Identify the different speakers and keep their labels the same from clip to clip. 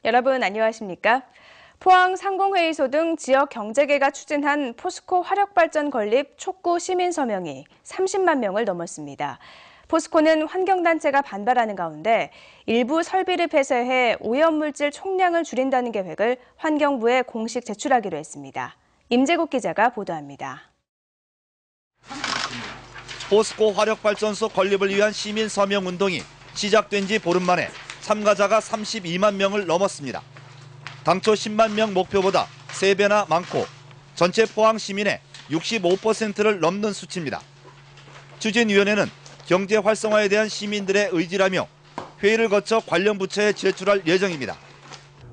Speaker 1: 여러분 안녕하십니까? 포항 상공회의소 등 지역 경제계가 추진한 포스코 화력발전 건립 촉구 시민 서명이 30만 명을 넘었습니다. 포스코는 환경단체가 반발하는 가운데 일부 설비를 폐쇄해 오염물질 총량을 줄인다는 계획을 환경부에 공식 제출하기로 했습니다. 임재국 기자가 보도합니다.
Speaker 2: 포스코 화력발전소 건립을 위한 시민 서명 운동이 시작된 지 보름 만에 참가자가 32만 명을 넘었습니다. 당초 10만 명 목표보다 3배나 많고 전체 포항 시민의 65%를 넘는 수치입니다. 추진위원회는 경제 활성화에 대한 시민들의 의지라며 회의를 거쳐 관련 부처에 제출할 예정입니다.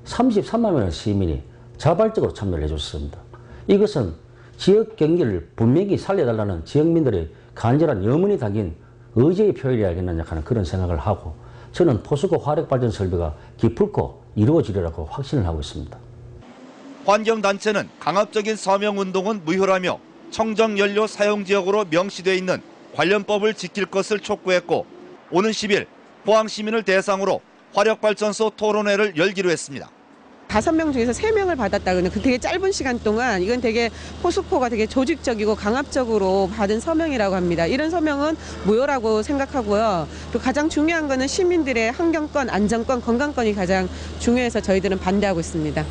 Speaker 3: 33만 명의 시민이 자발적으로 참여를 해줬습니다. 이것은 지역 경제를 분명히 살려달라는 지역민들의 간절한 염원이 담긴 의지의 표현이야겠느냐 하는 그런 생각을 하고 저는 포스코 화력발전 설비가 기필코 이루어지리라고 확신을 하고 있습니다.
Speaker 2: 환경단체는 강압적인 서명운동은 무효라며 청정연료 사용지역으로 명시돼 있는 관련법을 지킬 것을 촉구했고 오는 10일 포항시민을 대상으로 화력발전소 토론회를 열기로 했습니다.
Speaker 4: 5명 중에서 3명을 받았다고는 그 되게 짧은 시간 동안 이건 되게 포스코가 되게 조직적이고 강압적으로 받은 서명이라고 합니다. 이런 서명은 무효라고 생각하고요. 또 가장 중요한 거는 시민들의 환경권, 안전권, 건강권이 가장 중요해서 저희들은 반대하고 있습니다.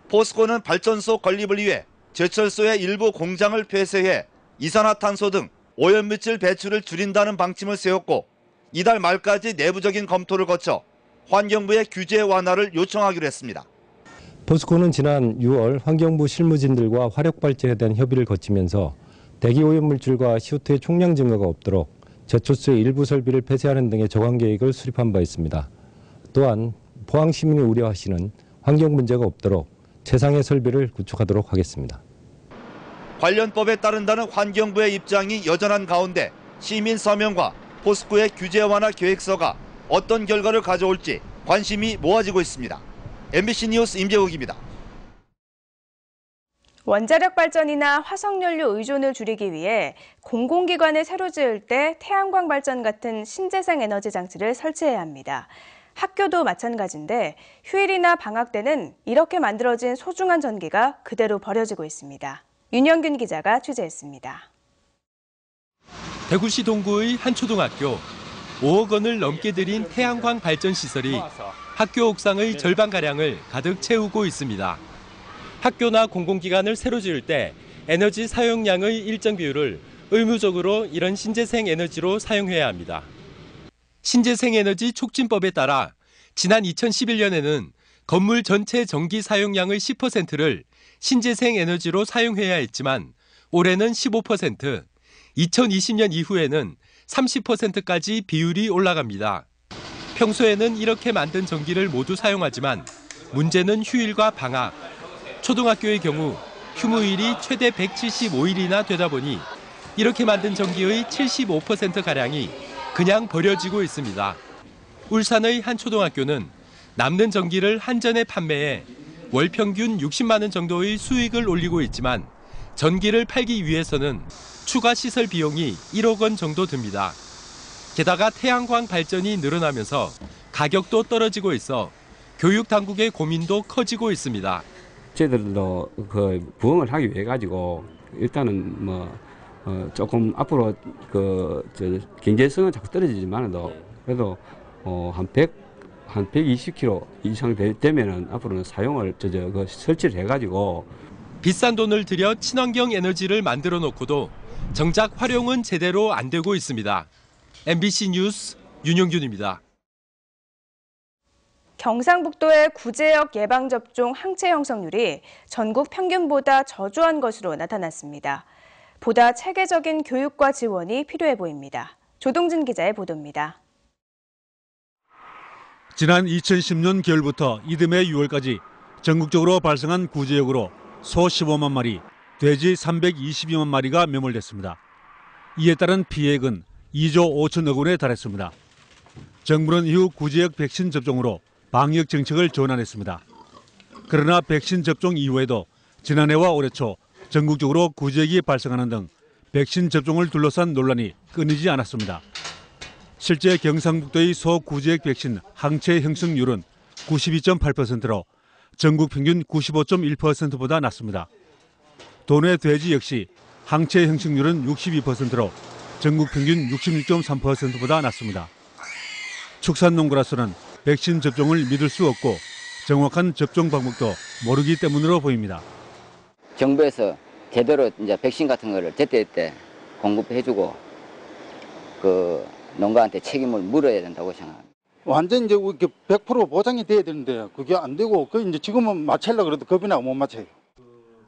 Speaker 2: 포스코는 발전소 건립을 위해 제철소의 일부 공장을 폐쇄해 이산화탄소 등 오염물질 배출을 줄인다는 방침을 세웠고 이달 말까지 내부적인 검토를 거쳐 환경부의 규제 완화를 요청하기로 했습니다.
Speaker 5: 포스코는 지난 6월 환경부 실무진들과 화력발전에 대한 협의를 거치면서 대기오염물질과 CO2의 총량 증가가 없도록 제철소의 일부 설비를 폐쇄하는 등의 저감 계획을 수립한 바 있습니다. 또한 포항 시민이 우려하시는 환경 문제가 없도록 최상의 설비를 구축하도록 하겠습니다.
Speaker 2: 관련법에 따른다는 환경부의 입장이 여전한 가운데 시민 서명과 포스코의 규제 완화 계획서가 어떤 결과를 가져올지 관심이 모아지고 있습니다. MBC 뉴스 임재국입니다.
Speaker 1: 원자력 발전이나 화석연료 의존을 줄이기 위해 공공기관을 새로 지을 때 태양광 발전 같은 신재생 에너지 장치를 설치해야 합니다. 학교도 마찬가지인데 휴일이나 방학 때는 이렇게 만들어진 소중한 전기가 그대로 버려지고 있습니다. 윤영균 기자가 취재했습니다.
Speaker 6: 대구시 동구의 한 초등학교. 5억 원을 넘게 들인 태양광 발전 시설이 학교 옥상의 절반가량을 가득 채우고 있습니다. 학교나 공공기관을 새로 지을 때 에너지 사용량의 일정 비율을 의무적으로 이런 신재생 에너지로 사용해야 합니다. 신재생 에너지 촉진법에 따라 지난 2011년에는 건물 전체 전기 사용량의 10%를 신재생 에너지로 사용해야 했지만 올해는 15%, 2020년 이후에는 30%까지 비율이 올라갑니다. 평소에는 이렇게 만든 전기를 모두 사용하지만 문제는 휴일과 방학. 초등학교의 경우 휴무일이 최대 175일이나 되다 보니 이렇게 만든 전기의 75%가량이 그냥 버려지고 있습니다. 울산의 한 초등학교는 남는 전기를 한전에 판매해 월 평균 60만 원 정도의 수익을 올리고 있지만 전기를 팔기 위해서는 추가 시설 비용이 1억 원 정도 듭니다. 게다가 태양광 발전이 늘어나면서 가격도 떨어지고 있어 교육 당국의 고민도 커지고 있습니다.
Speaker 7: 저희들도 그 부흥을 하기 위해 가지고 일단은 조금 앞으로 경제성은 자꾸 떨어지지만도 그래도 한 120km 이상 되면은 앞으로는 사용을 설치를 해가지고
Speaker 6: 비싼 돈을 들여 친환경 에너지를 만들어 놓고도 정작 활용은 제대로 안 되고 있습니다. MBC 뉴스 윤영균입니다.
Speaker 1: 경상북도의 구제역 예방접종 항체 형성률이 전국 평균보다 저조한 것으로 나타났습니다. 보다 체계적인 교육과 지원이 필요해 보입니다. 조동진 기자의 보도입니다.
Speaker 8: 지난 2010년 겨울부터 이듬해 6월까지 전국적으로 발생한 구제역으로 소 15만 마리, 돼지 322만 마리가 매몰됐습니다. 이에 따른 피해액은 2조 5천억 원에 달했습니다. 정부는 이후 구제역 백신 접종으로 방역 정책을 전환했습니다. 그러나 백신 접종 이후에도 지난해와 올해 초 전국적으로 구제역이 발생하는 등 백신 접종을 둘러싼 논란이 끊이지 않았습니다. 실제 경상북도의 소 구제역 백신 항체 형성률은 92.8%로 전국 평균 95.1%보다 낮습니다. 도내 돼지 역시 항체 형식률은 62%로 전국 평균 66.3%보다 낮습니다. 축산농가로서는 백신 접종을 믿을 수 없고 정확한 접종 방법도 모르기 때문으로 보입니다.
Speaker 9: 정부에서 제대로 이제 백신 같은 거를 제때제때 공급해주고 그 농가한테 책임을 물어야 된다고 생각합니다.
Speaker 10: 완전 이제 100% 보장이 돼야 되는데 그게 안 되고 그 이제 지금은 맞추려고 그래도 겁이 나고 못 맞춰요.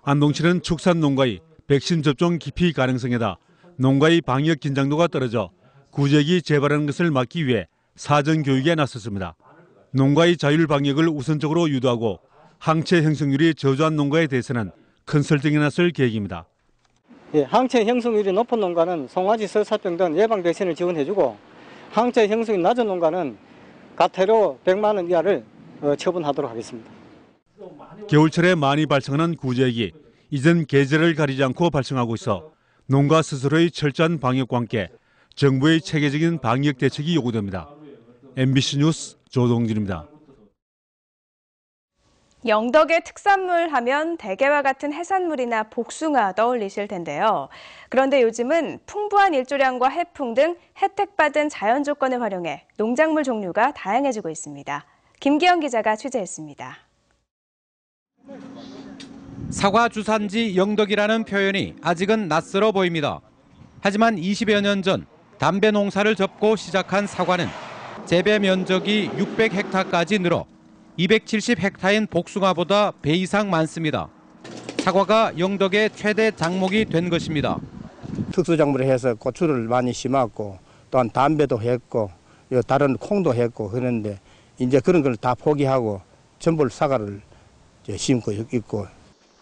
Speaker 8: 안동시는 축산농가의 백신 접종 기피 가능성에다 농가의 방역 긴장도가 떨어져 구제기 재발하는 것을 막기 위해 사전 교육에 나섰습니다. 농가의 자율 방역을 우선적으로 유도하고 항체 형성률이 저조한 농가에 대해서는 컨설팅에 나설 계획입니다.
Speaker 11: 예, 항체 형성률이 높은 농가는 송아지 설사병 등 예방 백신을 지원해주고 항체 형성이 낮은 농가는 가태료 100만 원 이하를 처분하도록 하겠습니다.
Speaker 8: 겨울철에 많이 발생하는 구제액이 이젠 계절을 가리지 않고 발생하고 있어 농가 스스로의 철저한 방역과 함께 정부의 체계적인 방역 대책이 요구됩니다. MBC 뉴스 조동진입니다.
Speaker 1: 영덕의 특산물 하면 대게와 같은 해산물이나 복숭아 떠올리실 텐데요. 그런데 요즘은 풍부한 일조량과 해풍 등 혜택받은 자연 조건을 활용해 농작물 종류가 다양해지고 있습니다. 김기영 기자가 취재했습니다.
Speaker 6: 사과 주산지 영덕이라는 표현이 아직은 낯설어 보입니다. 하지만 20여 년 전 담배 농사를 접고 시작한 사과는 재배 면적이 600헥타까지 늘어 270헥타인 복숭아보다 배 이상 많습니다. 사과가 영덕의 최대 작목이 된 것입니다.
Speaker 12: 특수작물을 해서 고추를 많이 심었고 또한 담배도 했고 다른 콩도 했고 그런데 이제 그런 걸 다 포기하고 전부 사과를 심고 있고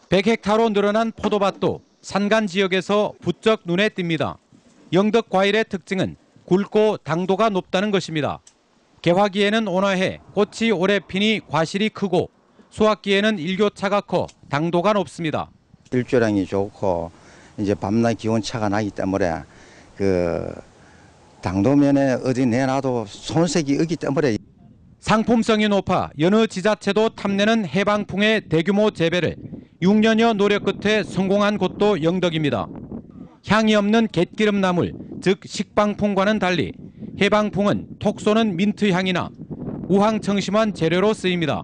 Speaker 6: 100헥타로 늘어난 포도밭도 산간 지역에서 부쩍 눈에 띕니다. 영덕 과일의 특징은 굵고 당도가 높다는 것입니다. 개화기에는 온화해 꽃이 오래 피니 과실이 크고 수확기에는 일교차가 커 당도가 높습니다.
Speaker 13: 일조량이 좋고 이제 밤낮 기온차가 나기 때문에 그 당도면에 어디 내놔도 손색이 없기 때문에
Speaker 6: 상품성이 높아 여느 지자체도 탐내는 해방풍의 대규모 재배를 6년여 노력 끝에 성공한 곳도 영덕입니다. 향이 없는 갯기름 나물, 즉 식방풍과는 달리 해방풍은 톡 쏘는 민트 향이나 우황청심한 재료로 쓰입니다.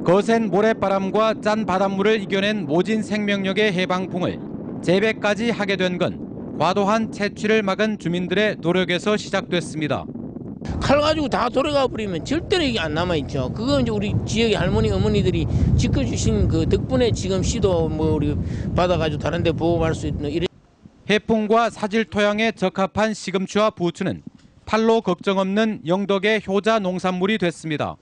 Speaker 6: 거센 모래바람과 짠 바닷물을 이겨낸 모진 생명력의 해방풍을 재배까지 하게 된 건 과도한 채취를 막은 주민들의 노력에서 시작됐습니다.
Speaker 14: 칼 가지고 다 돌아가 버리면 절대로 이게 안 남아있죠. 그건 이제 우리 지역의 할머니, 어머니들이 지켜주신 그 덕분에 지금 씨도 뭐 우리 받아가지고 다른 데 보호할 수 있는 이런.
Speaker 6: 해풍과 사질 토양에 적합한 시금치와 부추는 팔로 걱정 없는 영덕의 효자 농산물이 됐습니다.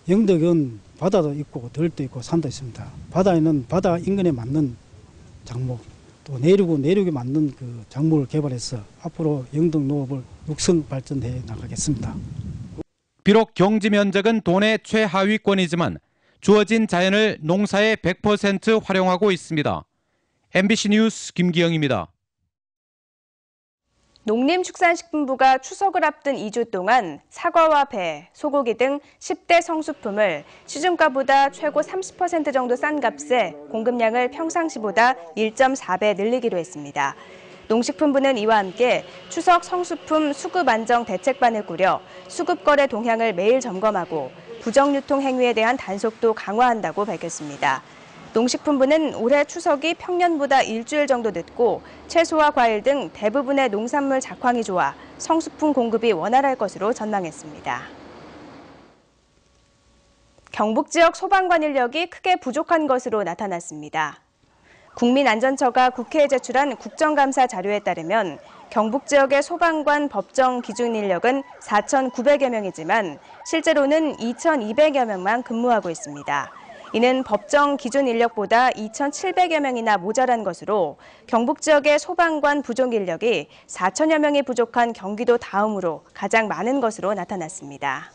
Speaker 15: 영덕은 바다도 있고 들도 있고 산도 있습니다. 바다에는 바다 인근에 맞는 작목, 또 내륙에 맞는 그 작물을 개발해서 앞으로 영덕 농업을 육성 발전해 나가겠습니다.
Speaker 6: 비록 경지 면적은 도내 최하위권이지만 주어진 자연을 농사에 100% 활용하고 있습니다. MBC 뉴스 김기영입니다.
Speaker 1: 농림축산식품부가 추석을 앞둔 2주 동안 사과와 배, 소고기 등 10대 성수품을 시중가보다 최고 30% 정도 싼 값에 공급량을 평상시보다 1.4배 늘리기로 했습니다. 농식품부는 이와 함께 추석 성수품 수급 안정 대책반을 꾸려 수급 거래 동향을 매일 점검하고 부정유통 행위에 대한 단속도 강화한다고 밝혔습니다. 농식품부는 올해 추석이 평년보다 일주일 정도 늦고 채소와 과일 등 대부분의 농산물 작황이 좋아 성수품 공급이 원활할 것으로 전망했습니다. 경북 지역 소방관 인력이 크게 부족한 것으로 나타났습니다. 국민안전처가 국회에 제출한 국정감사 자료에 따르면 경북 지역의 소방관 법정 기준 인력은 4,900여 명이지만 실제로는 2,200여 명만 근무하고 있습니다. 이는 법정 기준 인력보다 2,700여 명이나 모자란 것으로 경북 지역의 소방관 부족 인력이 4,000여 명이 부족한 경기도 다음으로 가장 많은 것으로 나타났습니다.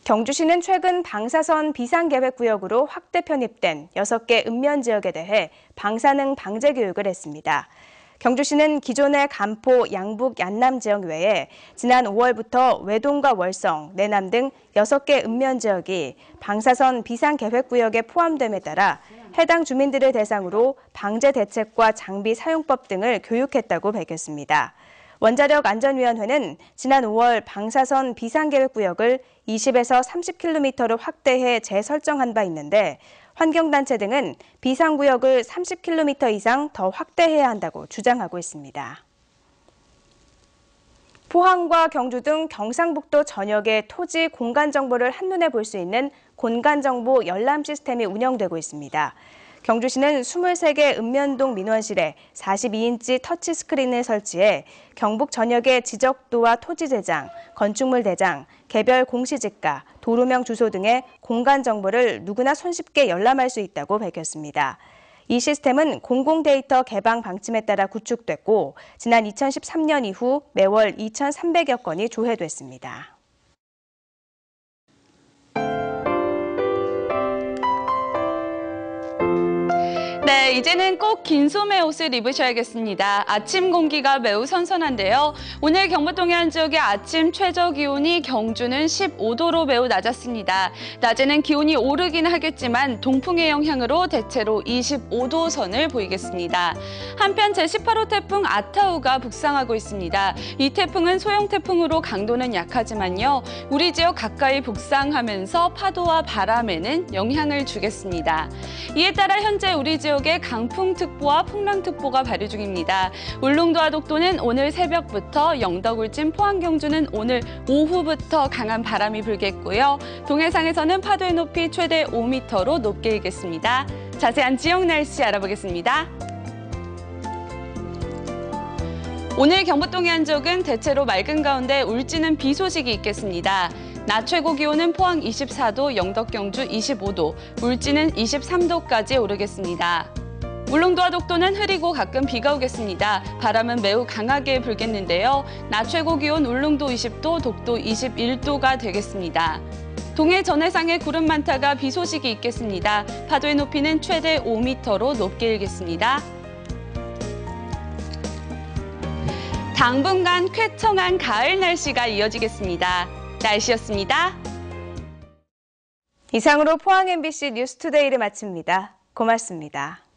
Speaker 1: 경주시는 최근 방사선 비상계획구역으로 확대 편입된 6개 읍면 지역에 대해 방사능 방제 교육을 했습니다. 경주시는 기존의 간포, 양북, 양남 지역 외에 지난 5월부터 외동과 월성, 내남 등 6개 읍면 지역이 방사선 비상계획구역에 포함됨에 따라 해당 주민들을 대상으로 방제 대책과 장비 사용법 등을 교육했다고 밝혔습니다. 원자력안전위원회는 지난 5월 방사선 비상계획구역을 20에서 30km로 확대해 재설정한 바 있는데 환경단체 등은 비상구역을 30km 이상 더 확대해야 한다고 주장하고 있습니다. 포항과 경주 등 경상북도 전역의 토지 공간 정보를 한눈에 볼 수 있는 공간정보 열람 시스템이 운영되고 있습니다. 경주시는 23개 읍면동 민원실에 42인치 터치스크린을 설치해 경북 전역의 지적도와 토지 대장, 건축물 대장, 개별 공시지가, 도로명 주소 등의 공간 정보를 누구나 손쉽게 열람할 수 있다고 밝혔습니다. 이 시스템은 공공데이터 개방 방침에 따라 구축됐고 지난 2013년 이후 매월 2,300여 건이 조회됐습니다.
Speaker 16: 네, 이제는 꼭 긴 소매 옷을 입으셔야겠습니다. 아침 공기가 매우 선선한데요. 오늘 경북 동해안 지역의 아침 최저 기온이 경주는 15도로 매우 낮았습니다. 낮에는 기온이 오르긴 하겠지만 동풍의 영향으로 대체로 25도 선을 보이겠습니다. 한편 제18호 태풍 아타우가 북상하고 있습니다. 이 태풍은 소형 태풍으로 강도는 약하지만요. 우리 지역 가까이 북상하면서 파도와 바람에는 영향을 주겠습니다. 이에 따라 현재 우리 지역에 강풍특보와 풍랑특보가 발효 중입니다. 울릉도와 독도는 오늘 새벽부터, 영덕, 울진, 포항, 경주는 오늘 오후부터 강한 바람이 불겠고요. 동해상에서는 파도의 높이 최대 5m로 높게 일겠습니다. 자세한 지역 날씨 알아보겠습니다. 오늘 경북 동해안 지역은 대체로 맑은 가운데 울진은 비 소식이 있겠습니다. 낮 최고 기온은 포항 24도, 영덕, 경주 25도, 울진은 23도까지 오르겠습니다. 울릉도와 독도는 흐리고 가끔 비가 오겠습니다. 바람은 매우 강하게 불겠는데요. 낮 최고 기온 울릉도 20도, 독도 21도가 되겠습니다. 동해 전해상에 구름 많다가 비 소식이 있겠습니다. 파도의 높이는 최대 5m로 높게 일겠습니다. 당분간 쾌청한 가을 날씨가 이어지겠습니다. 날씨였습니다.
Speaker 1: 이상으로 포항 MBC 뉴스투데이를 마칩니다. 고맙습니다.